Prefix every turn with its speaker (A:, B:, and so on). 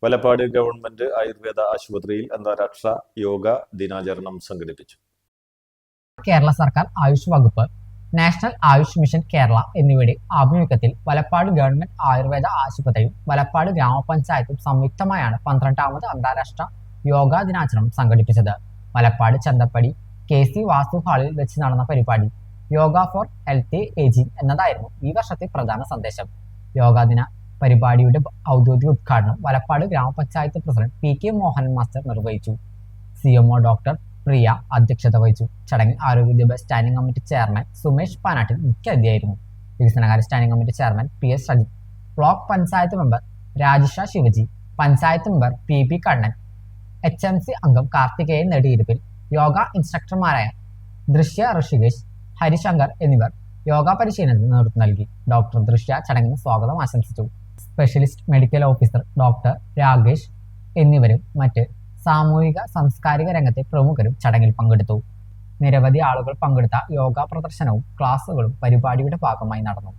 A: Valappad government Ayurveda ആശുപത്രിയിൽ അന്താരാഷ്ട്ര യോഗ ദിനാചരണം സംഘടിപ്പിച്ചു.
B: കേരള സർക്കാർ ആയുഷ് വകുപ്പ്, നാഷണൽ ആയുഷ് മിഷൻ കേരള എന്നിവയുടെ ആഭിമുഖ്യത്തിൽ വലപ്പാട് ഗവൺമെന്റ് ആയുർവേദ ആശുപത്രിയും വലപ്പാട് ഗ്രാമപഞ്ചായത്തും സംയുക്തമായാണ് 12ാമത് അന്താരാഷ്ട്ര യോഗാ ദിനാചരണം സംഘടിപ്പിച്ചത്. വലപ്പാട് ചന്തപ്പടി KC വാസ്തു ഹാളിൽ വെച്ച് നടന്ന പരിപാടി യോഗ ഫോർ ഹെൽത്തി ഏജിംഗ് എന്നതായിരുന്നു ഈ വർഷത്തെ പ്രധാന സന്ദേശം. യോഗാ ദിന പരിപാടിയുടെ ഔദ്യോഗിക ഉദ്ഘാടനം വലപ്പാട് ഗ്രാമപഞ്ചായത്ത് പ്രസിഡന്റ് PK മോഹൻ മാസ്റ്റർ നിർവഹിച്ചു. CMO ഡോക്ടർ പ്രിയ അധ്യക്ഷത വഹിച്ചു. ചടങ്ങിൽ ആരോഗ്യ വിദ്യാഭ്യാസ standing committee chairman Sumesh Panattil മുഖ്യാതിഥിയായിരുന്നു. വികസനകാര്യ standing committee chairman PS Sajith, block panchayat member Rajisha Shivaji, panchayat member PP Kannan, HMC അംഗം കാർത്തികേയൻ നെടിയിരുപ്പിൽ, യോഗ ഇൻസ്ട്രക്ടർമാരായ ദൃശ്യ ഋഷികേഷ്, ഹരിശങ്കർ എന്നിവർ യോഗ പരിശീലനത്തിന് നേതൃത്വം നൽകി. ഡോക്ടർ ദൃശ്യ ചടങ്ങിന് സ്വാഗതം ആശംസിച്ചു. Specialist medical officer doctor Rakesh എന്നിവരും മറ്റ് സാമൂഹിക സാംസ്കാരിക രംഗത്തെ പ്രമുഖരും ചടങ്ങിൽ പങ്കെടുത്തു. നിരവധി ആളുകൾ പങ്കെടുത്ത യോഗ പ്രദർശനവും ക്ലാസുകളും പരിപാടിയുടെ ഭാഗമായി നടന്നു.